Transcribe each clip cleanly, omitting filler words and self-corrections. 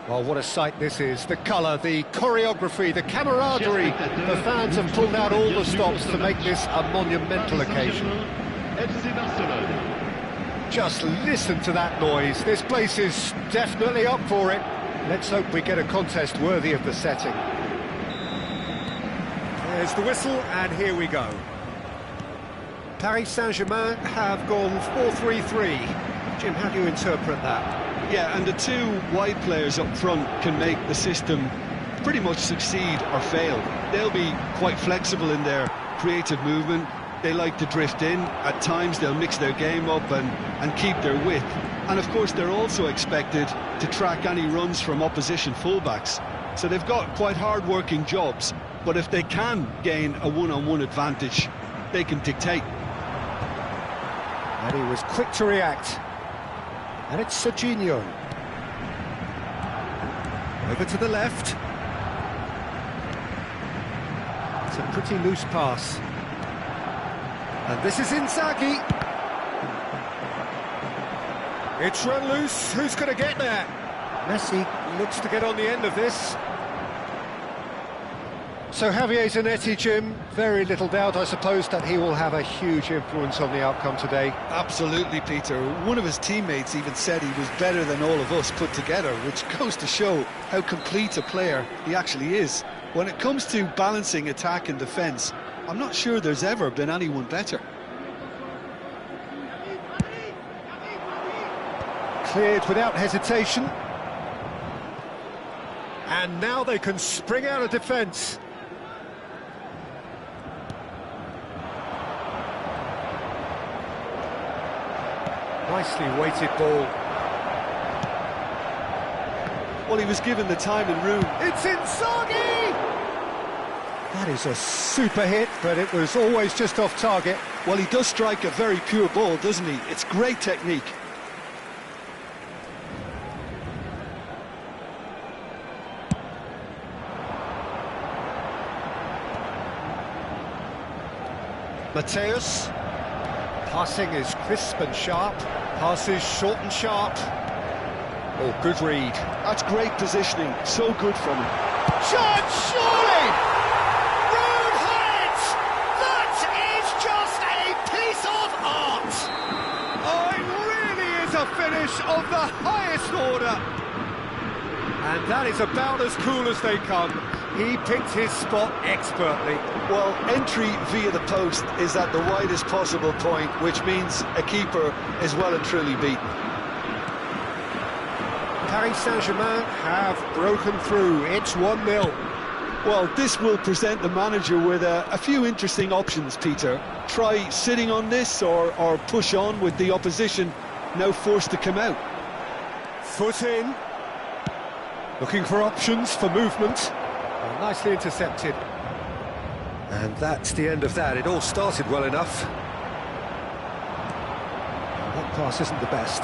Well, what a sight this is. The colour, the choreography, the camaraderie. The fans have pulled out all the stops to make this a monumental occasion. Just listen to that noise. This place is definitely up for it. Let's hope we get a contest worthy of the setting. There's the whistle, and here we go. Paris Saint-Germain have gone 4-3-3. Jim, how do you interpret that? Yeah, and the two wide players up front can make the system pretty much succeed or fail. They'll be quite flexible in their creative movement. They like to drift in. At times they'll mix their game up and keep their width. And of course they're also expected to track any runs from opposition fullbacks. So they've got quite hard-working jobs, but if they can gain a one-on-one advantage, they can dictate. And he was quick to react. And it's Serginho. Over to the left. It's a pretty loose pass. And this is Inzaghi. It's run loose. Who's going to get there? Messi looks to get on the end of this. So Javier Zanetti, Jim, very little doubt, I suppose, that he will have a huge influence on the outcome today. Absolutely, Peter. One of his teammates even said he was better than all of us put together, which goes to show how complete a player he actually is. When it comes to balancing attack and defence, I'm not sure there's ever been anyone better. Cleared without hesitation. And now they can spring out of defence. Nicely weighted ball. Well, he was given the time and room. It's Inzaghi! That is a super hit, but it was always just off target. Well, he does strike a very pure ball, doesn't he? It's great technique. Mateus. Passing is crisp and sharp. Passes short and sharp. Oh, good read. That's great positioning. So good from him. Shot, surely! Rude height! That is just a piece of art! Oh, it really is a finish of the highest order! And that is about as cool as they come. He picked his spot expertly. Well, entry via the post is at the widest possible point, which means a keeper is well and truly beaten. Paris Saint-Germain have broken through. It's 1-0. Well, this will present the manager with a few interesting options, Peter. Try sitting on this or push on with the opposition now forced to come out. Foot in. Looking for options for movement. Oh, nicely intercepted. And that's the end of that. It all started well enough. That pass isn't the best.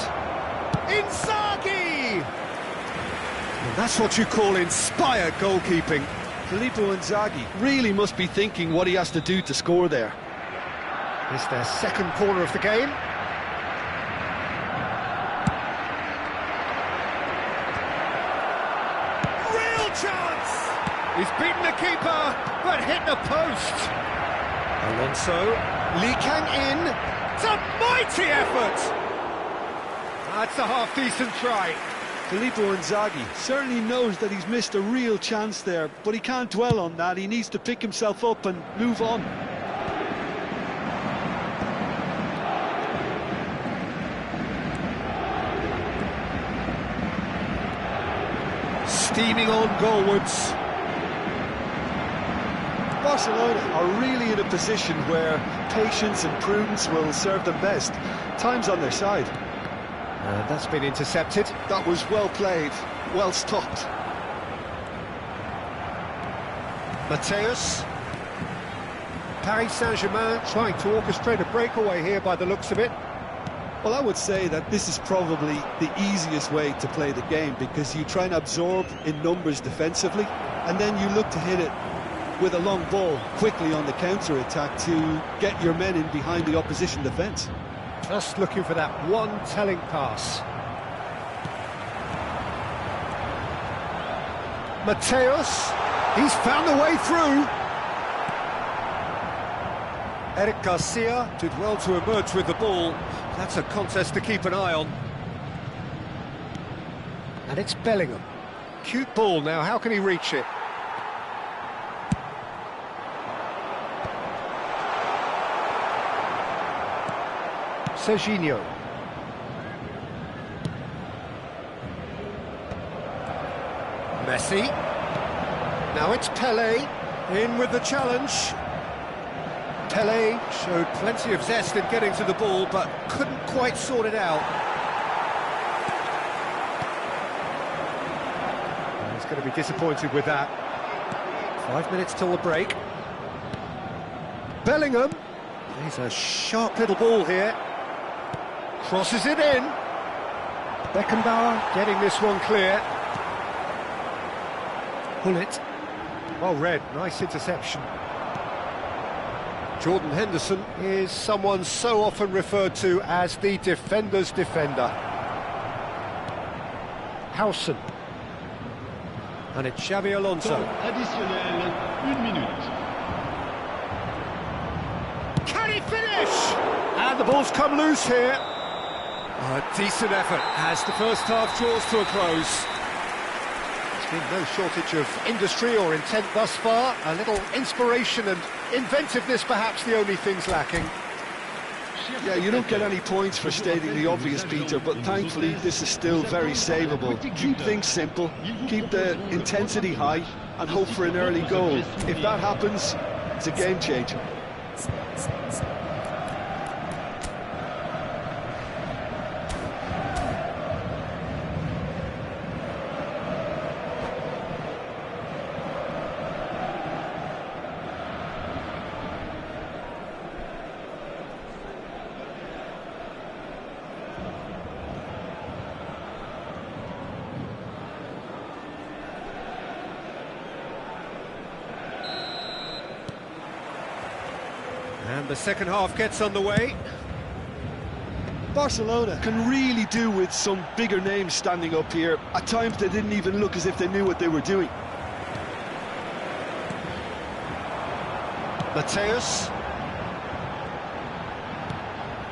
Inzaghi! And that's what you call inspired goalkeeping. Filippo Inzaghi really must be thinking what he has to do to score there. It's their second corner of the game. Real chance! He's beaten the keeper, but hit the post. Alonso, Lee Kang in. It's a mighty effort! That's a half-decent try. Filippo Inzaghi certainly knows that he's missed a real chance there, but he can't dwell on that. He needs to pick himself up and move on. Steaming on goalwards. Barcelona are really in a position where patience and prudence will serve them best. Time's on their side. And that's been intercepted. That was well played, well stopped. Mateus. Paris Saint-Germain trying to orchestrate a breakaway here by the looks of it. Well, I would say that this is probably the easiest way to play the game, because you try and absorb in numbers defensively, and then you look to hit it with a long ball quickly on the counter-attack to get your men in behind the opposition defence. Just looking for that one telling pass. Mateus, he's found a way through. Eric Garcia did well to emerge with the ball. That's a contest to keep an eye on. And it's Bellingham. Cute ball now, how can he reach it? Serginho. Messi. Now it's Pelé, in with the challenge. Pelé showed plenty of zest in getting to the ball, but couldn't quite sort it out. And he's going to be disappointed with that. 5 minutes till the break. Bellingham. He's a sharp little ball here. Crosses it in. Beckenbauer getting this one clear. Hullet. Well read, nice interception. Jordan Henderson is someone so often referred to as the defender's defender. Howson. And it's Xabi Alonso. Additionnel, 1 minute. Can he finish? And the ball's come loose here. A decent effort as the first half draws to a close. There's been no shortage of industry or intent thus far. A little inspiration and inventiveness perhaps the only things lacking. Yeah, you don't get any points for stating the obvious, Peter, but thankfully this is still very savable. Keep things simple, keep the intensity high, and hope for an early goal. If that happens, it's a game changer. And the second half gets underway. Barcelona can really do with some bigger names standing up here. At times they didn't even look as if they knew what they were doing. Mateus.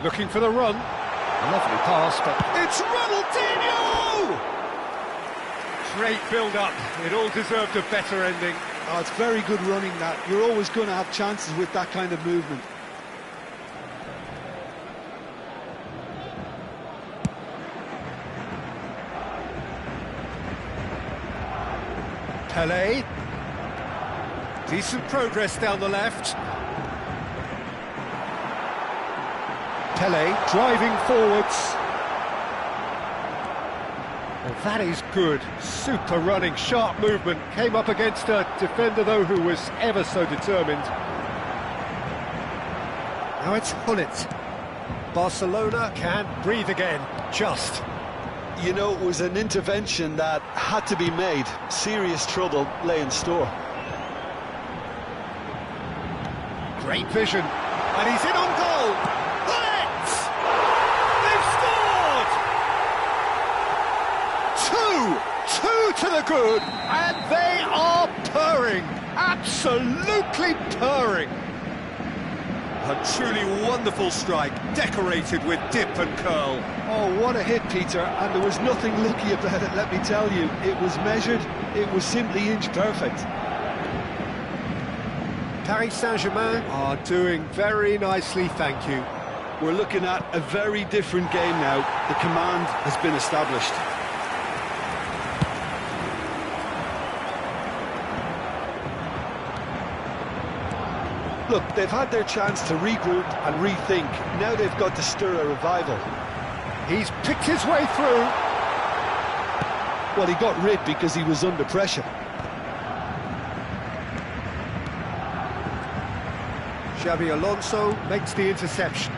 Looking for the run. A lovely pass, but it's Ronaldinho! Great build-up. It all deserved a better ending. Oh, it's very good running, that. You're always going to have chances with that kind of movement. Pelé. Decent progress down the left. Pelé driving forwards. Well, that is good. Super running, sharp movement. Came up against a defender, though, who was ever so determined. Now it's Hullet. Barcelona can't breathe again. Just. You know, it was an intervention that had to be made. Serious trouble lay in store. Great vision. And he's in on goal. Hullet! They've scored! Two to the good, and they are purring. Absolutely purring. A truly wonderful strike, decorated with dip and curl. Oh, what a hit, Peter, and there was nothing lucky about it, let me tell you. It was measured, it was simply inch perfect. Paris Saint-Germain are doing very nicely, thank you. We're looking at a very different game now. The command has been established. Look, they've had their chance to regroup and rethink. Now they've got to stir a revival. He's picked his way through. Well, he got rid because he was under pressure. Xabi Alonso makes the interception.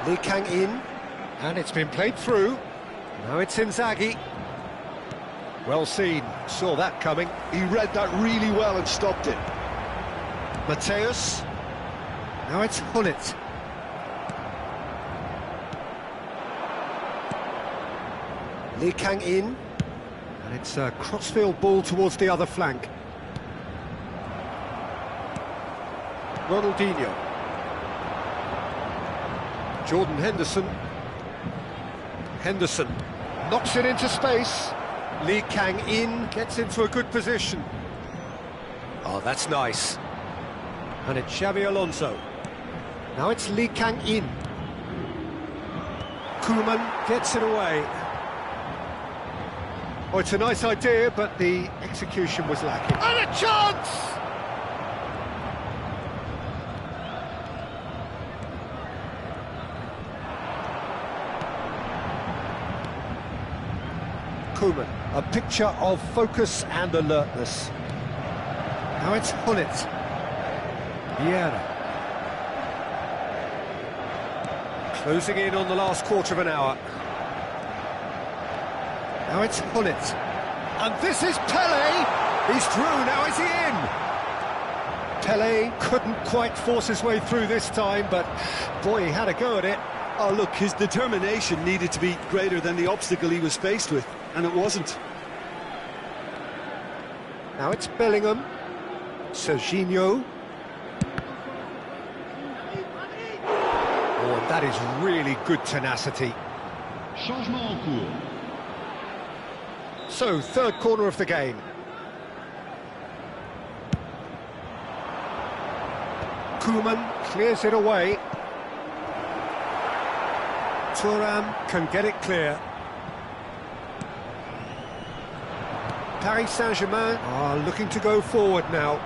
Lee Kang in, and it's been played through. Now it's Inzaghi. Well seen, saw that coming. He read that really well and stopped it. Mateus. Now it's Hullet. Lee Kang in. And it's a crossfield ball towards the other flank. Ronaldinho. Jordan Henderson. Henderson knocks it into space. Lee Kang-in gets into a good position. Oh, that's nice. And it's Xavi Alonso. Now it's Lee Kang-in. Koeman gets it away. Oh, it's a nice idea, but the execution was lacking. And a chance! Koeman, a picture of focus and alertness. Now it's Hullet. Vieira. Closing in on the last quarter of an hour. Now it's Hullet. And this is Pele! He's through, now is he in? Pele couldn't quite force his way through this time, but boy, he had a go at it. Oh, look, his determination needed to be greater than the obstacle he was faced with, and it wasn't. Now it's Bellingham. Serginho. Oh, and that is really good tenacity. Changement en cours. So, third corner of the game. Koeman clears it away. Thuram can get it clear. Paris Saint-Germain are looking to go forward now.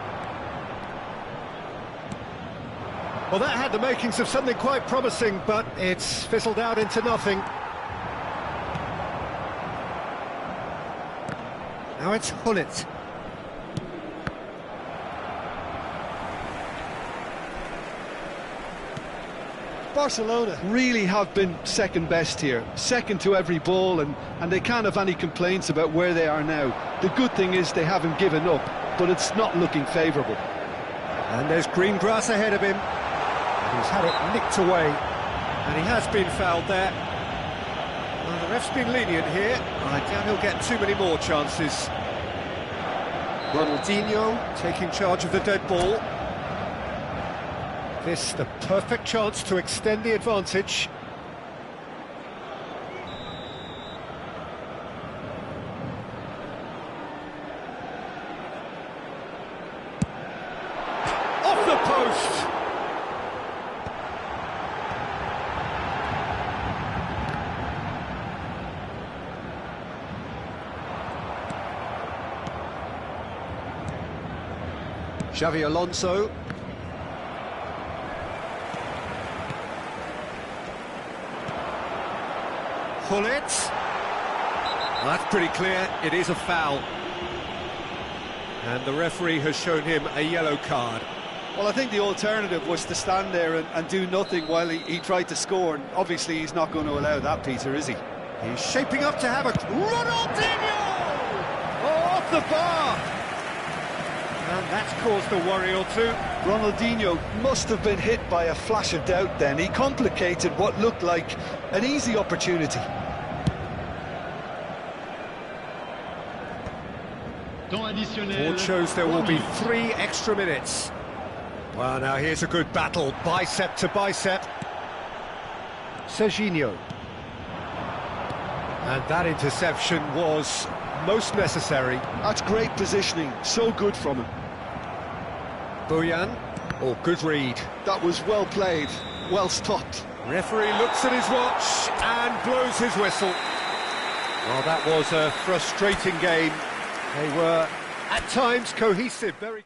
Well, that had the makings of something quite promising, but it's fizzled out into nothing. Now it's Hullet. Barcelona really have been second best here, second to every ball, and they can't have any complaints about where they are now. The good thing is they haven't given up, but it's not looking favourable. And there's green grass ahead of him. And he's had it nicked away, and he has been fouled there. Well, the ref's been lenient here. I doubt he'll get too many more chances. Ronaldinho taking charge of the dead ball. This the perfect chance to extend the advantage. Off the post! Xavi Alonso. Hullet. That's pretty clear, it is a foul. And the referee has shown him a yellow card. Well, I think the alternative was to stand there and do nothing while he tried to score, and obviously he's not going to allow that, Peter, is he? He's shaping up to have a... Ronaldinho! Oh, off the bar! And that's caused a worry or two. Ronaldinho must have been hit by a flash of doubt then. He complicated what looked like an easy opportunity. Temps additionnel. Board shows there will be 3 extra minutes. Well, now here's a good battle, bicep to bicep. Serginho. And that interception was most necessary. That's great positioning, so good from him. Bojan. Oh, good read. That was well played, well stopped. Referee looks at his watch and blows his whistle. Well, that was a frustrating game. They were, at times, cohesive, very...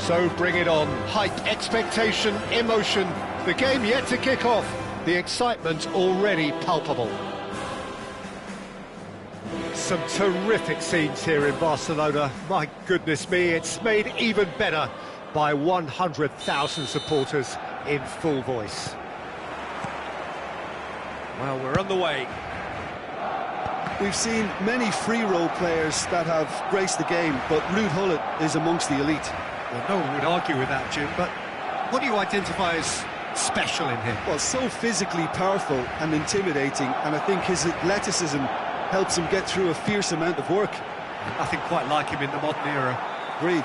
So bring it on. Hype, expectation, emotion. The game yet to kick off. The excitement already palpable. Some terrific scenes here in Barcelona. My goodness me, it's made even better by 100,000 supporters in full voice. Well, we're on the way. We've seen many free role players that have graced the game, but Ruud Gullit is amongst the elite. Well, no one would argue with that, Jim, but what do you identify as special in him? Well, so physically powerful and intimidating, and I think his athleticism helps him get through a fierce amount of work. Nothing quite like him in the modern era. Agreed.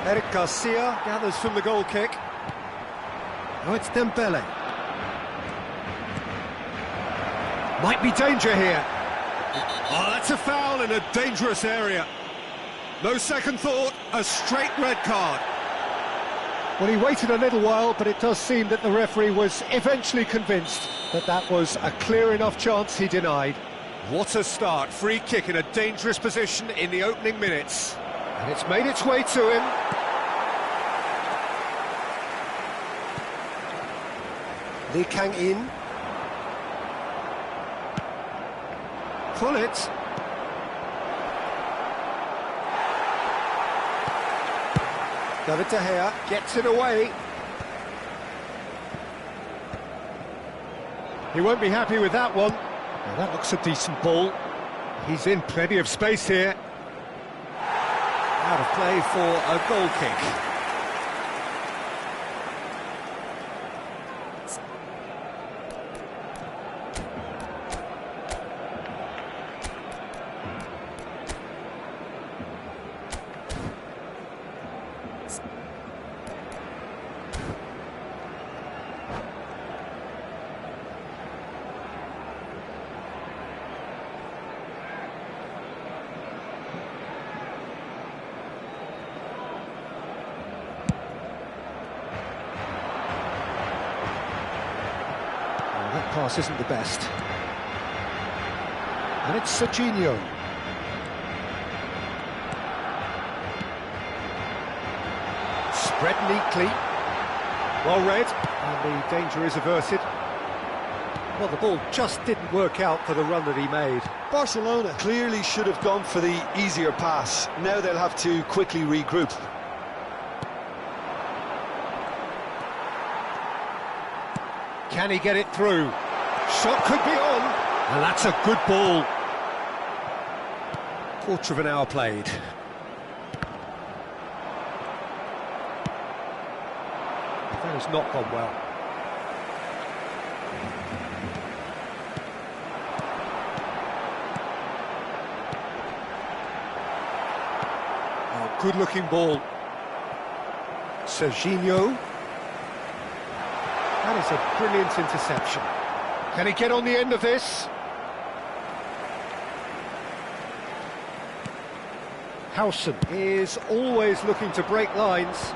Eric Garcia gathers from the goal kick. Oh, it's Dembele. Might be danger here. Oh, that's a foul in a dangerous area. No second thought, a straight red card. Well, he waited a little while, but it does seem that the referee was eventually convinced that that was a clear enough chance he denied. What a start. Free kick in a dangerous position in the opening minutes. And it's made its way to him. Lee Kang-in. Gullit. David De Gea gets it away. He won't be happy with that one. Now that looks a decent ball. He's in plenty of space here. Out of play for a goal kick. That pass isn't the best. And it's Serginho. Spread neatly. Well read. And the danger is averted. Well, the ball just didn't work out for the run that he made. Barcelona clearly should have gone for the easier pass. Now they'll have to quickly regroup. Can he get it through? Shot could be on. And that's a good ball. Quarter of an hour played. That has not gone well. Oh, good-looking ball. Serginho. That is a brilliant interception. Can he get on the end of this? Howson is always looking to break lines.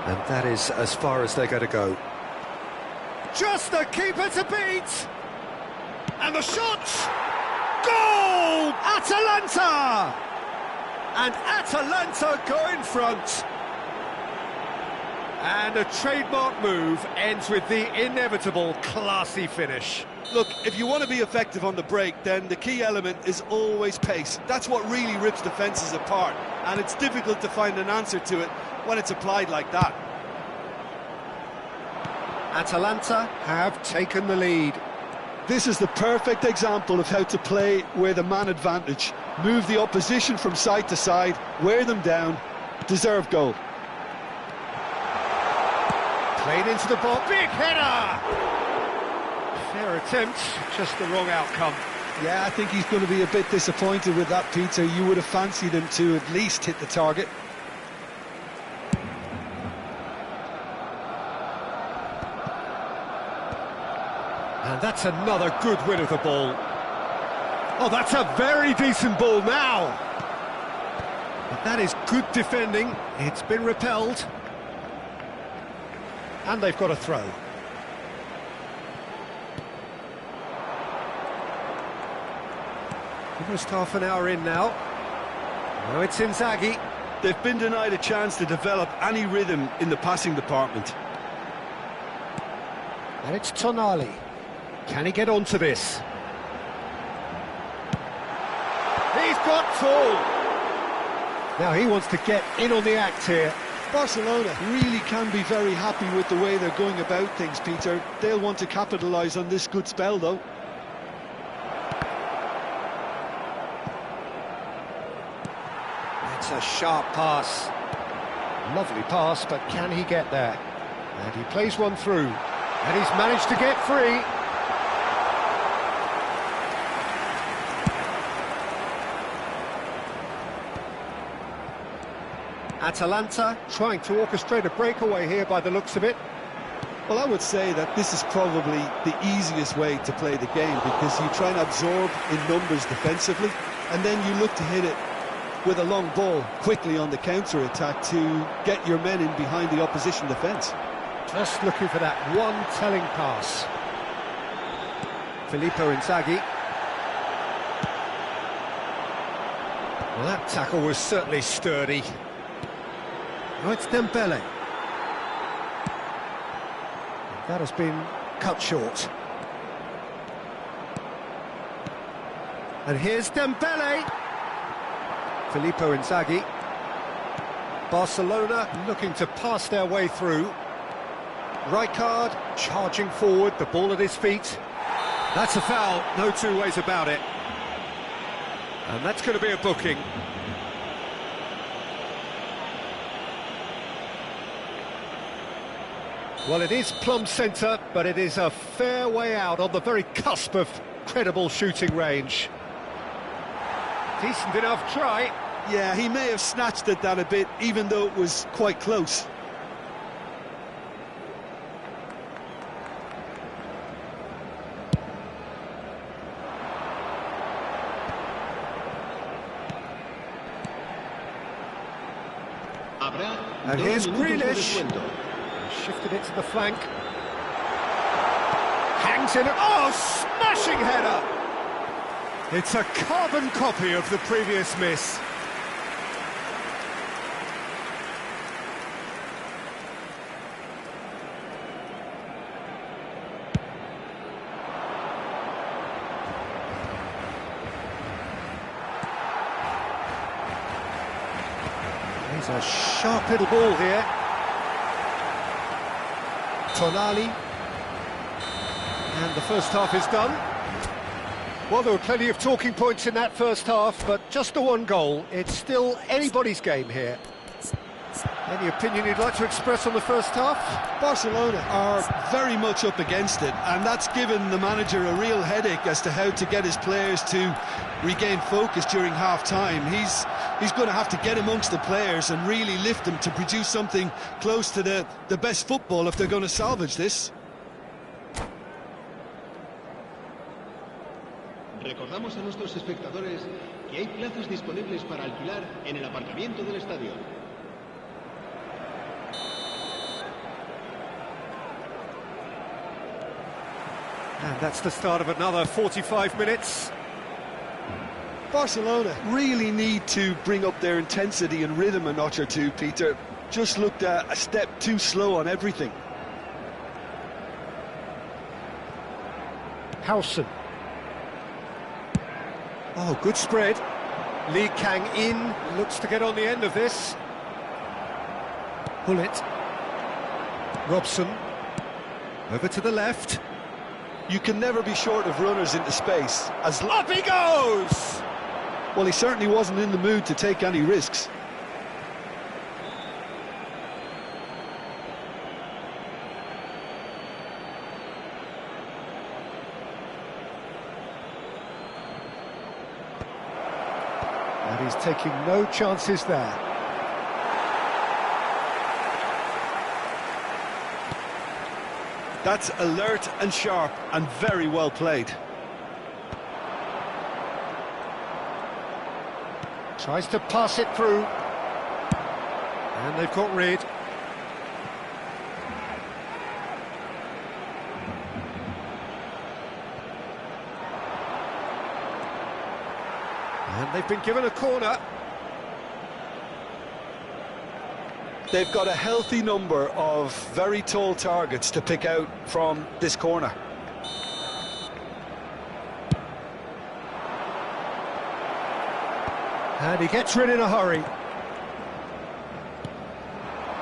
And that is as far as they're going to go. Just the keeper to beat! And the shot! Goal! Atalanta! And Atalanta go in front. And a trademark move ends with the inevitable classy finish. Look, if you want to be effective on the break, then the key element is always pace. That's what really rips defences apart, and it's difficult to find an answer to it when it's applied like that. Atalanta have taken the lead. This is the perfect example of how to play with a man advantage. Move the opposition from side to side, wear them down, deserve goal. Played into the ball, big header! Fair attempt, just the wrong outcome. Yeah, I think he's going to be a bit disappointed with that, Peter. You would have fancied him to at least hit the target. And that's another good win of the ball. Oh, that's a very decent ball now. But that is good defending. It's been repelled. And they've got a throw. Almost half an hour in now. Now it's Inzaghi. They've been denied a chance to develop any rhythm in the passing department. And it's Tonali. Can he get onto this? He's got full. Now he wants to get in on the act here. Barcelona really can be very happy with the way they're going about things, Peter. They'll want to capitalise on this good spell, though. That's a sharp pass. Lovely pass, but can he get there? And he plays one through. And he's managed to get free. Atalanta trying to orchestrate a breakaway here by the looks of it. Well, I would say that this is probably the easiest way to play the game, because you try and absorb in numbers defensively, and then you look to hit it with a long ball quickly on the counter-attack to get your men in behind the opposition defence. Just looking for that one telling pass. Filippo Inzaghi. Well, that tackle was certainly sturdy. Now it's Dembele. That has been cut short. And here's Dembele. Filippo Inzaghi. Barcelona looking to pass their way through. Rijkaard charging forward, the ball at his feet. That's a foul, no two ways about it. And that's going to be a booking. Well, it is plumb centre, but it is a fair way out on the very cusp of credible shooting range. Decent enough try. Yeah, he may have snatched at that a bit, even though it was quite close. And here's Grealish. Shifted it to the flank. Hangs in. Oh, smashing header! It's a carbon copy of the previous miss. He's a sharp little ball here. Tonali. And the first half is done. Well, there were plenty of talking points in that first half, but just the one goal. It's still anybody's game here. Any opinion you'd like to express on the first half? Barcelona are very much up against it, and that's given the manager a real headache as to how to get his players to regain focus during half-time. He's going to have to get amongst the players and really lift them to produce something close to the best football if they're going to salvage this. Recordamos a nuestros espectadores que hay plazas disponibles para alquilar en el aparcamiento del estadio. And that's the start of another 45 minutes. Barcelona really need to bring up their intensity and rhythm a notch or two, Peter. Just looked a step too slow on everything. Howson. Oh, good spread. Lee Kang in, looks to get on the end of this. Hullet. Robson. Over to the left. You can never be short of runners into space. Up he goes! Well, he certainly wasn't in the mood to take any risks. And he's taking no chances there. That's alert and sharp and very well played. Tries to pass it through. And they've got rid. And they've been given a corner. They've got a healthy number of very tall targets to pick out from this corner. And he gets rid in a hurry.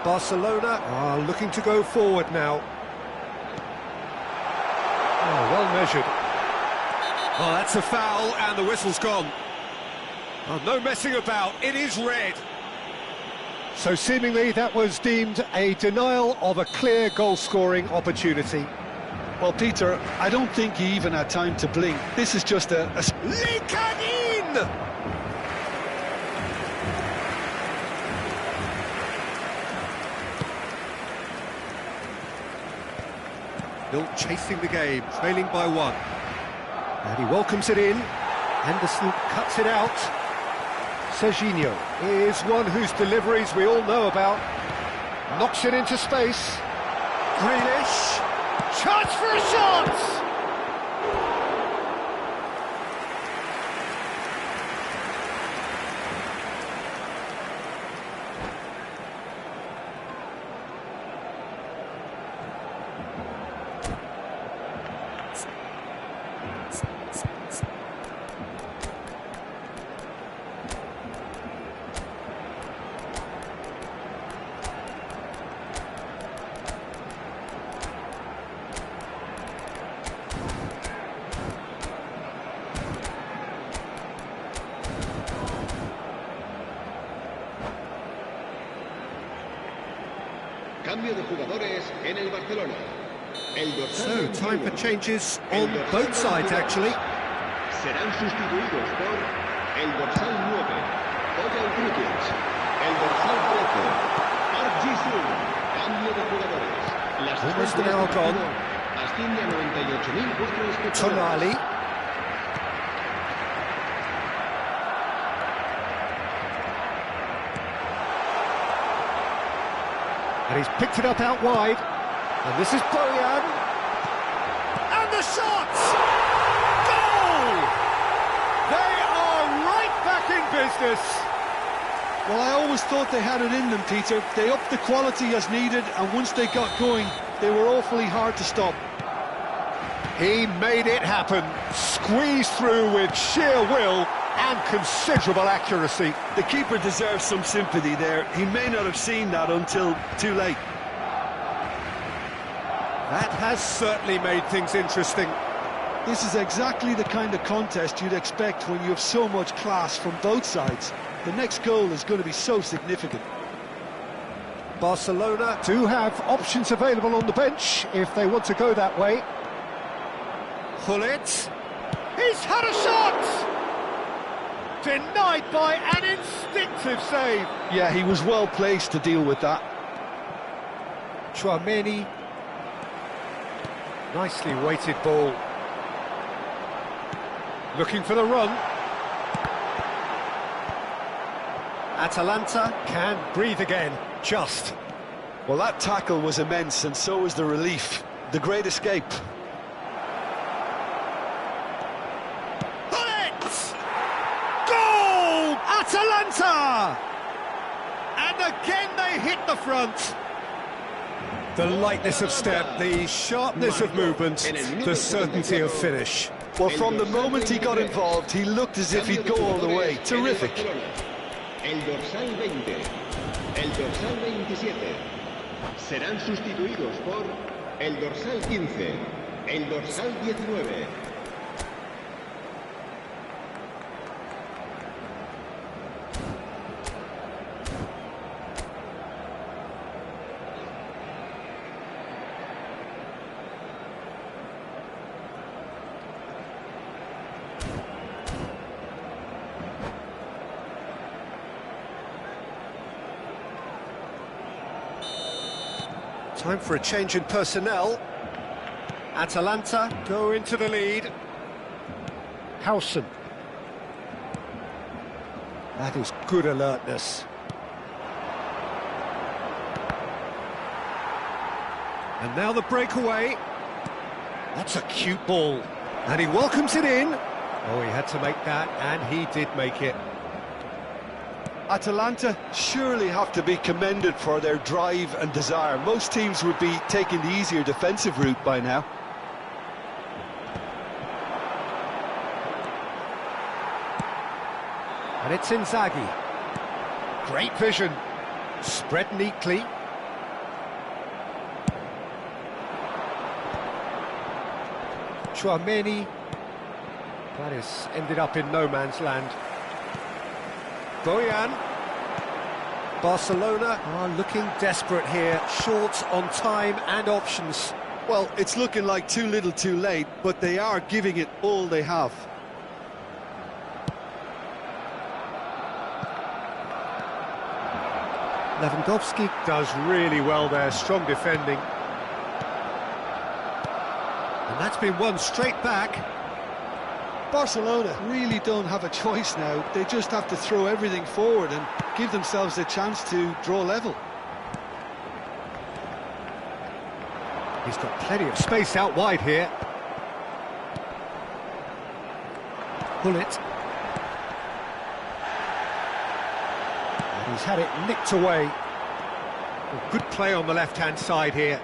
Barcelona are looking to go forward now. Oh, well measured. Oh, that's a foul, and the whistle's gone. Oh, no messing about, it is red. So seemingly that was deemed a denial of a clear goal-scoring opportunity. Well, Peter, I don't think he even had time to blink. This is just a... Lee Kang-in! Still chasing the game, trailing by one. And he welcomes it in. Henderson cuts it out. Serginho is one whose deliveries we all know about. Knocks it into space. Grealish. Chance for a shot! Cambio de jugadores en el Barcelona. So, time for changes on both sides, actually. Serán sustituidos por el dorsal 9, Oyan Krutic, el dorsal 13, Park Ji-sung. Cambio de jugadores. Las Almost an hour gone. Asciende a 98.000 vuestros espectadores. Tonali. And he's picked it up out wide. And this is Bojan. And the shot! Goal! They are right back in business. Well, I always thought they had it in them, Peter. They upped the quality as needed, and once they got going, they were awfully hard to stop. He made it happen. Squeezed through with sheer will and considerable accuracy. The keeper deserves some sympathy there. He may not have seen that until too late. That has certainly made things interesting. This is exactly the kind of contest you'd expect when you have so much class from both sides. The next goal is going to be so significant. Barcelona do have options available on the bench if they want to go that way. Gullit. He's had a shot! Denied by an instinctive save. Yeah, he was well placed to deal with that. Chouameni. Nicely weighted ball. Looking for the run. Atalanta can breathe again, just. Well, that tackle was immense, and so was the relief. The great escape. Atalanta! And again they hit the front. The lightness of step, the sharpness of movement, the certainty of finish. Well, from the moment he got involved, he looked as if he'd go all the way. Terrific. El dorsal 20, el dorsal 27. Serán sustituidos por el dorsal 15, el dorsal 19. Time for a change in personnel. Atalanta go into the lead. Howson. That is good alertness. And now the breakaway. That's a cute ball. And he welcomes it in. Oh, he had to make that, and he did make it. Atalanta surely have to be commended for their drive and desire. Most teams would be taking the easier defensive route by now. And it's Inzaghi. Great vision. Spread neatly. Tchouaméni. That has ended up in no man's land. Bojan. Barcelona are looking desperate here, short on time and options. Well, it's looking like too little too late, but they are giving it all they have. Lewandowski does really well there, strong defending. And that's been won straight back. Barcelona really don't have a choice now. They just have to throw everything forward and give themselves a chance to draw level. He's got plenty of space out wide here. Bullet. And he's had it nicked away. Well, good play on the left-hand side here.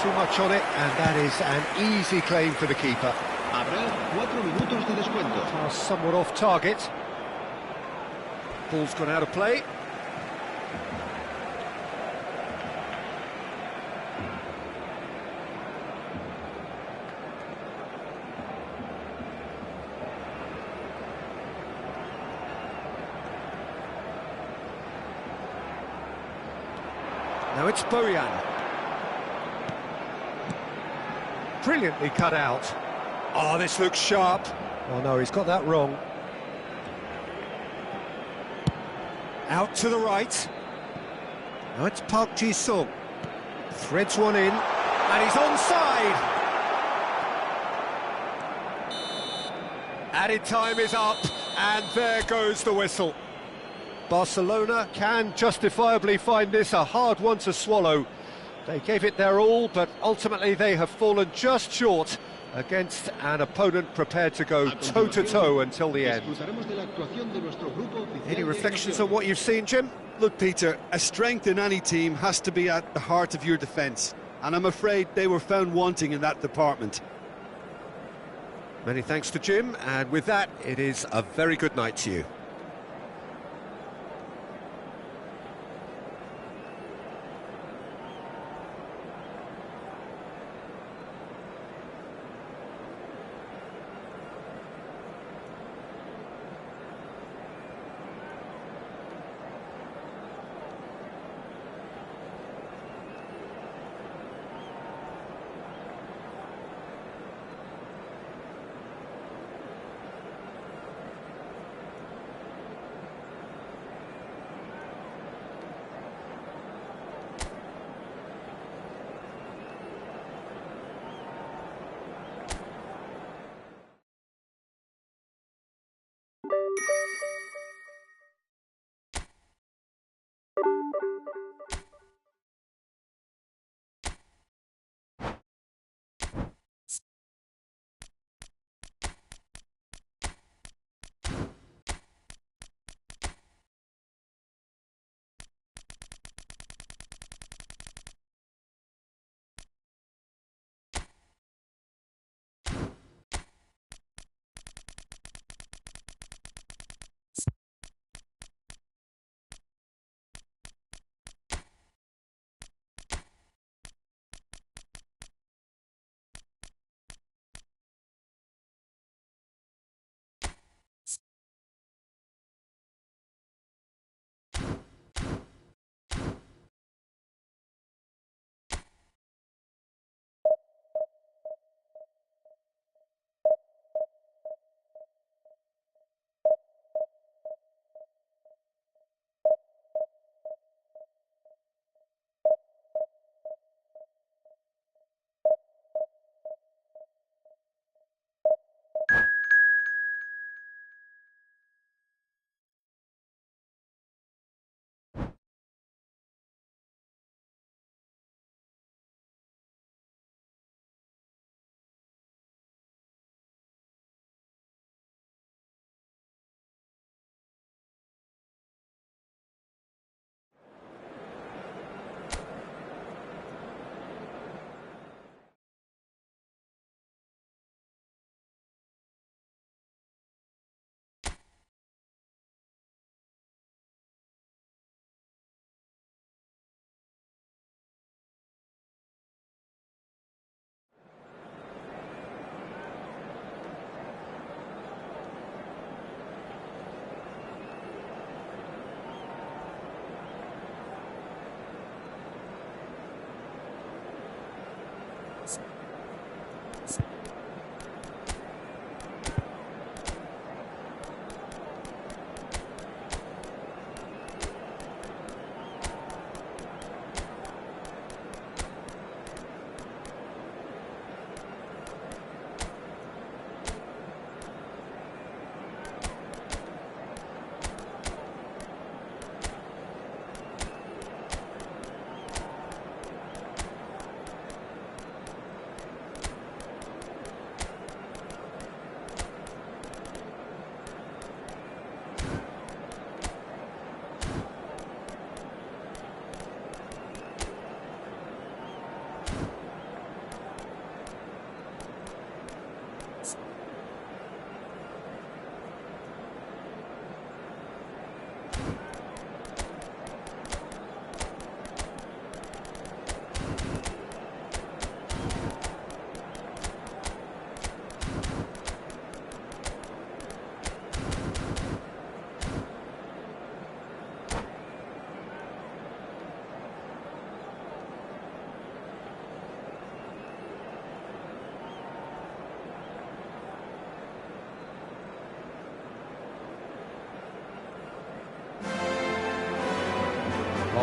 Too much on it, and that is an easy claim for the keeper. Habrá 4 minutos de descuento. Pass somewhat off target. Ball's gone out of play. Now it's Bojan. Brilliantly cut out. Oh, this looks sharp. Oh no, he's got that wrong. Out to the right. Now it's Park Ji-sung. Threads one in, and he's onside. Added time is up, and there goes the whistle. Barcelona can justifiably find this a hard one to swallow. They gave it their all, but ultimately they have fallen just short against an opponent prepared to go toe-to-toe until the end. Any reflections on what you've seen, Jim? Look, Peter, a strength in any team has to be at the heart of your defence, and I'm afraid they were found wanting in that department. Many thanks to Jim, and with that, it is a very good night to you.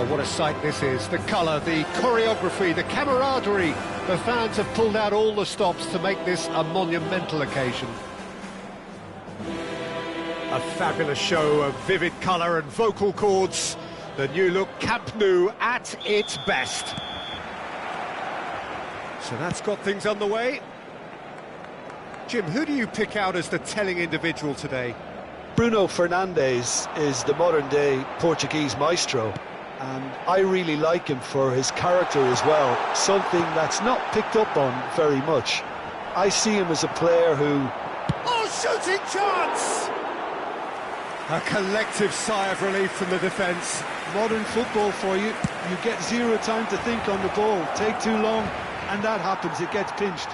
Oh, what a sight this is. The colour, the choreography, the camaraderie. The fans have pulled out all the stops to make this a monumental occasion. A fabulous show of vivid colour and vocal cords. The new look Camp Nou at its best. So that's got things underway. Jim, who do you pick out as the telling individual today? Bruno Fernandes is the modern-day Portuguese maestro, and I really like him for his character as well, something that's not picked up on very much. I see him as a player who... Oh, shooting chance! A collective sigh of relief from the defence. Modern football for you. You get zero time to think on the ball. Take too long, and that happens. It gets pinched.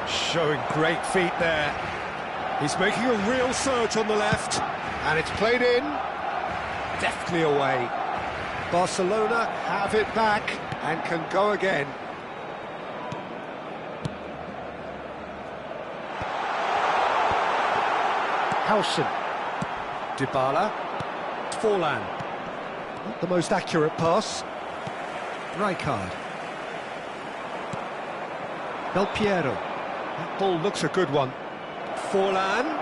Showing great feet there. He's making a real surge on the left. And it's played in. Deftly away. Barcelona have it back and can go again. Howson. Dybala. Forlan. Not the most accurate pass. Rijkaard. Del Piero. That ball looks a good one. Forlan.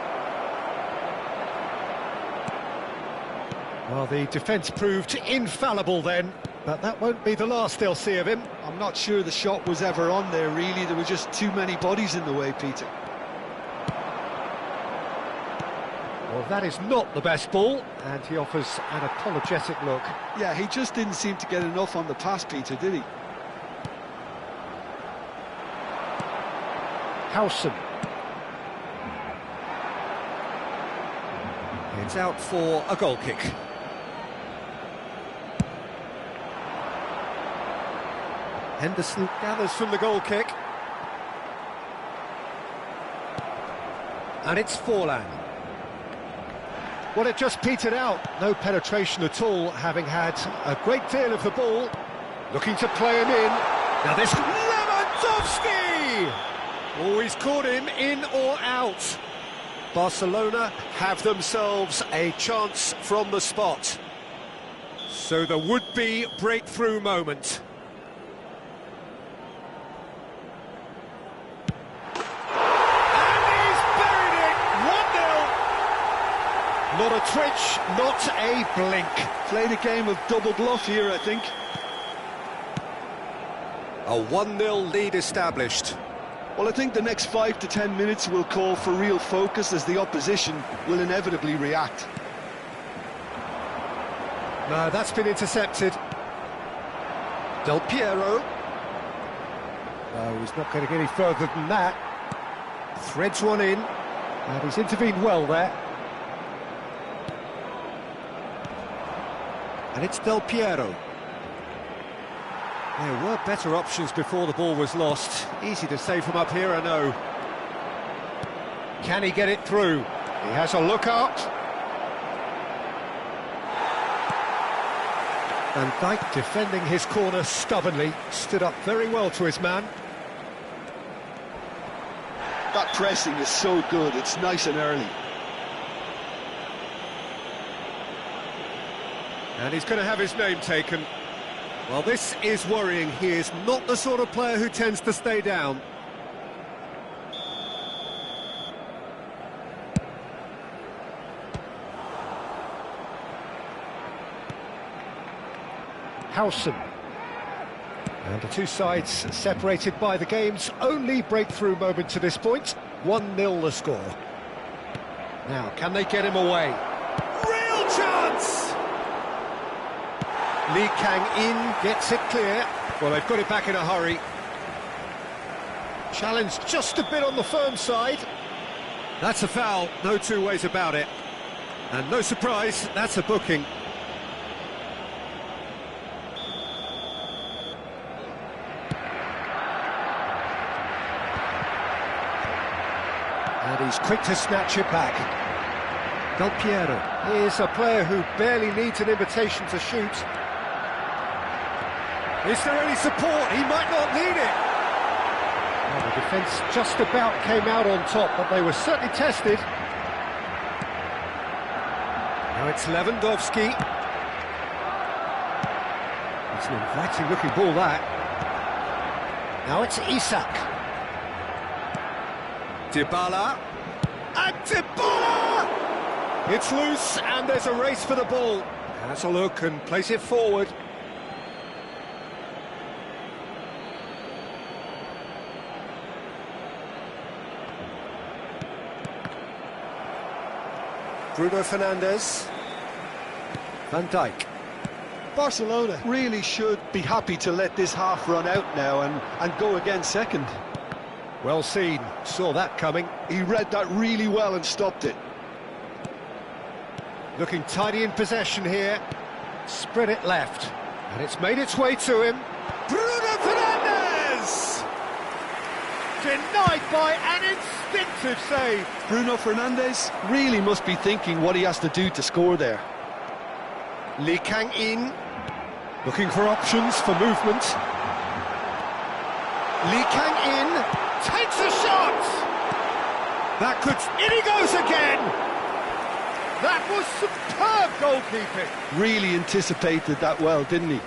Well, the defence proved infallible then, but that won't be the last they'll see of him. I'm not sure the shot was ever on there, really. There were just too many bodies in the way, Peter. Well, that is not the best ball, and he offers an apologetic look. Yeah, he just didn't seem to get enough on the pass, Peter, did he? Howson. It's out for a goal kick. Henderson gathers from the goal kick. And it's Forlan. Well, it just petered out. No penetration at all, having had a great deal of the ball. Looking to play him in. Now this Lewandowski! Oh, he's caught him in or out. Barcelona have themselves a chance from the spot. So the would-be breakthrough moment. And he's buried it! 1-0. Not a twitch, not a blink. Played a game of double bluff here, I think. A 1-0 lead established. Well, I think the next 5 to 10 minutes will call for real focus as the opposition will inevitably react. No, that's been intercepted. Del Piero. No, he's not going to get any further than that. Threads one in, and he's intervened well there. And it's Del Piero. There were better options before the ball was lost. Easy to say from up here, I know. Can he get it through? He has a look out. Van Dijk defending his corner stubbornly, stood up very well to his man. That pressing is so good, it's nice and early. And he's going to have his name taken. Well, this is worrying. He is not the sort of player who tends to stay down. Howson. And the two sides separated by the game's only breakthrough moment to this point. 1-0 the score. Now, can they get him away? Real chance! Lee Kang-in gets it clear. Well, they've got it back in a hurry. Challenge just a bit on the firm side. That's a foul, no two ways about it. And no surprise, that's a booking. And he's quick to snatch it back. Del Piero is a player who barely needs an invitation to shoot. Is there any support? He might not need it. Well, the defence just about came out on top, but they were certainly tested. Now it's Lewandowski. It's an inviting looking ball, that. Now it's Isak. Dybala. And Dybala! It's loose, and there's a race for the ball. Has a look and plays it forward. Bruno Fernandes. Van Dijk. Barcelona really should be happy to let this half run out now and go again second. Well seen, saw that coming. He read that really well and stopped it. Looking tidy in possession here. Spread it left. And it's made its way to him. Bruno Fernandes! Denied by an instinctive save. Bruno Fernandes really must be thinking what he has to do to score there. Lee Kang-in, looking for options for movement. Lee Kang-in Takes a shot! that could... In he goes again! That was superb goalkeeping. Really anticipated that well, didn't he?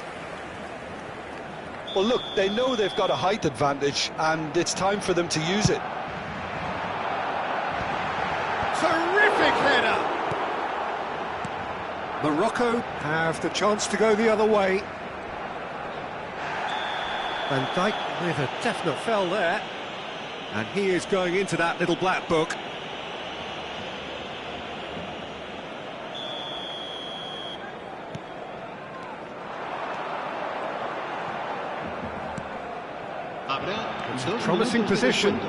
Well, look, they know they've got a height advantage, and it's time for them to use it. Terrific header! Morocco have the chance to go the other way. Van Dijk with a definite foul there. And he is going into that little black book. It's a promising position.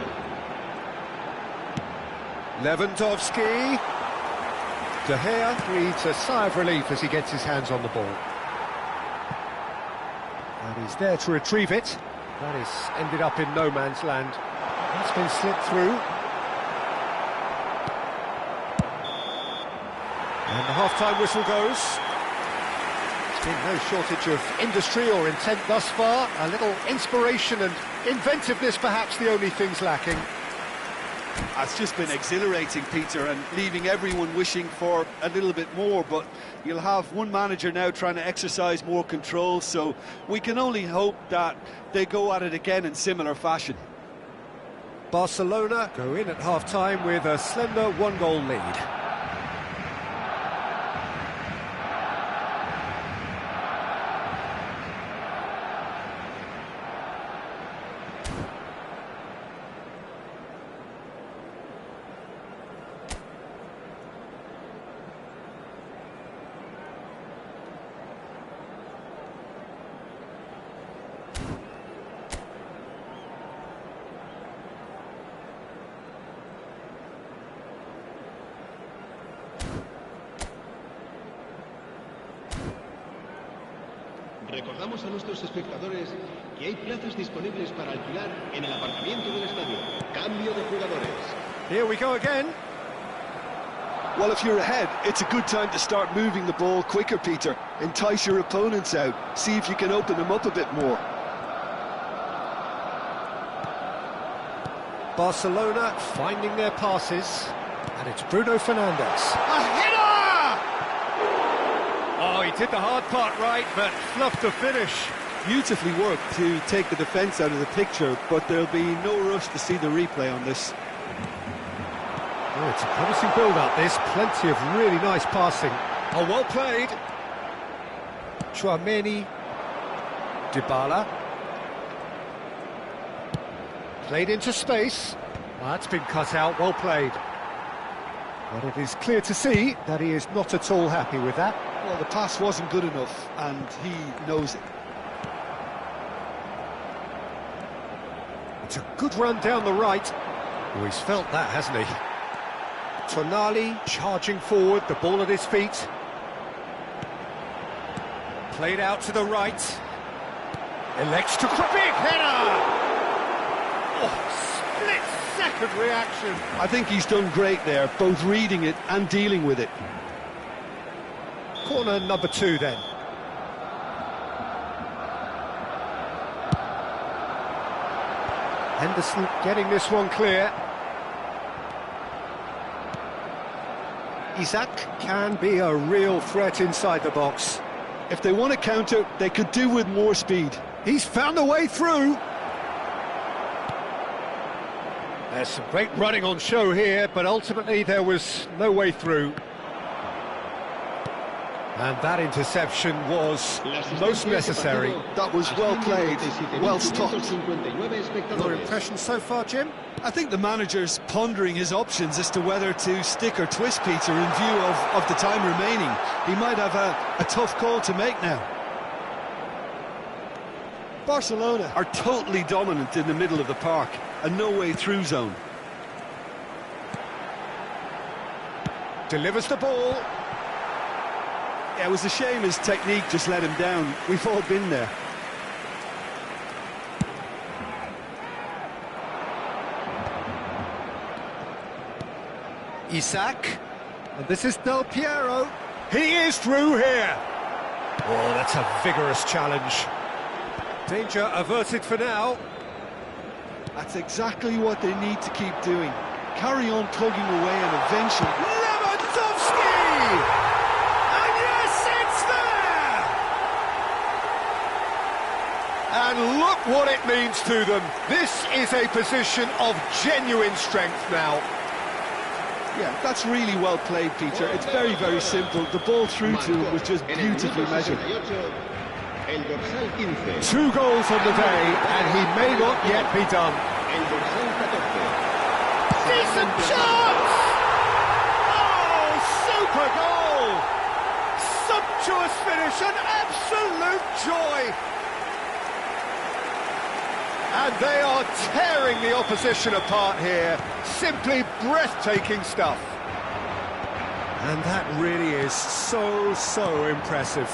Lewandowski. De Gea breathes a sigh of relief as he gets his hands on the ball. And he's there to retrieve it. That is ended up in no man's land. That's been slipped through. And the half-time whistle goes. There's been no shortage of industry or intent thus far. A little inspiration and inventiveness, perhaps the only things lacking. It's just been exhilarating, Peter, and leaving everyone wishing for a little bit more, but you'll have one manager now trying to exercise more control, so we can only hope that they go at it again in similar fashion. Barcelona go in at half-time with a slender one-goal lead. Recordamos a nuestros espectadores que hay plazas disponibles para alquilar en el aparcamiento del estadio. Cambio de jugadores. Here we go again. Well, if you're ahead, it's a good time to start moving the ball quicker, Peter. Entice your opponents out. See if you can open them up a bit more. Barcelona finding their passes. And it's Bruno Fernandes. A header! Oh, he did the hard part right, but fluffed the finish. Beautifully worked to take the defence out of the picture, but there'll be no rush to see the replay on this. Oh, it's a promising build-up, this. Plenty of really nice passing. Oh, well played. Chouameni. Dybala. Played into space. Oh, that's been cut out, well played. But it is clear to see that he is not at all happy with that. Well, the pass wasn't good enough, and he knows it. It's a good run down the right. Oh, he's felt that, hasn't he? Tonali charging forward, the ball at his feet. Played out to the right. Elects to... Big header! Oh, split-second reaction. I think he's done great there, both reading it and dealing with it. Corner number 2 then. Henderson getting this one clear. Isaac can be a real threat inside the box. If they want to counter, they could do with more speed. He's found a way through. There's some great running on show here, but ultimately there was no way through. And that interception was most necessary. That was well played, well stopped. Your impression so far, Jim? I think the manager's pondering his options as to whether to stick or twist Peter in view of the time remaining. He might have a tough call to make now. Barcelona are totally dominant in the middle of the park, a no-way-through zone. Delivers the ball. Yeah, it was a shame his technique just let him down. We've all been there. Isaac. And this is Del Piero. He is through here. Oh, that's a vigorous challenge. Danger averted for now. That's exactly what they need to keep doing. Carry on plugging away and eventually... Lewandowski! And yes, it's there! And look what it means to them. This is a position of genuine strength now. Yeah, that's really well played, Peter. It's very, very simple. The ball through to him was just beautifully measured. 2 goals on the day, and he may not yet be done. Decent chance! Oh, super goal! Sumptuous finish, an absolute joy! And they are tearing the opposition apart here. Simply breathtaking stuff. And that really is so impressive.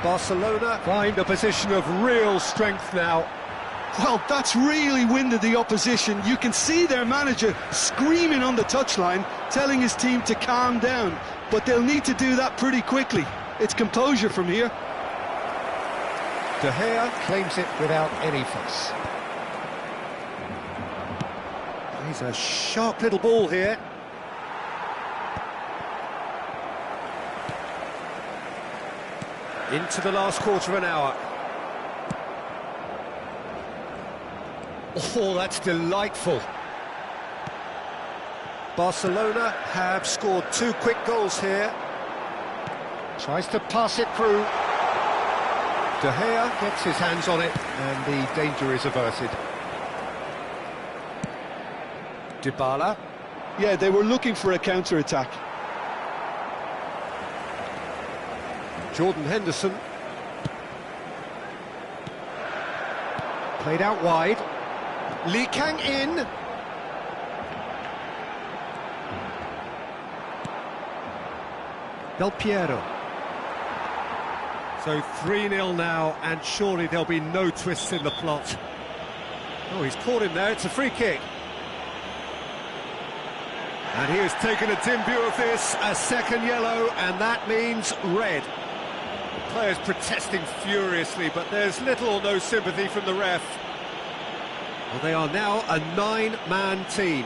Barcelona find a position of real strength now. Well, that's really winded the opposition. You can see their manager screaming on the touchline, telling his team to calm down. But they'll need to do that pretty quickly. It's composure from here. De Gea claims it without any fuss. He's a sharp little ball here. Into the last quarter of an hour. Oh, that's delightful. Barcelona have scored 2 quick goals here. Tries to pass it through. De Gea gets his hands on it, and the danger is averted. Dybala. Yeah, they were looking for a counter-attack. Jordan Henderson. Played out wide. Lee Kang in. Del Piero. So 3-0 now, and surely there'll be no twists in the plot. Oh, he's caught him there, it's a free kick. And he has taken a dim view of this, a second yellow, and that means red. The players protesting furiously, but there's little or no sympathy from the ref. Well, they are now a 9-man team.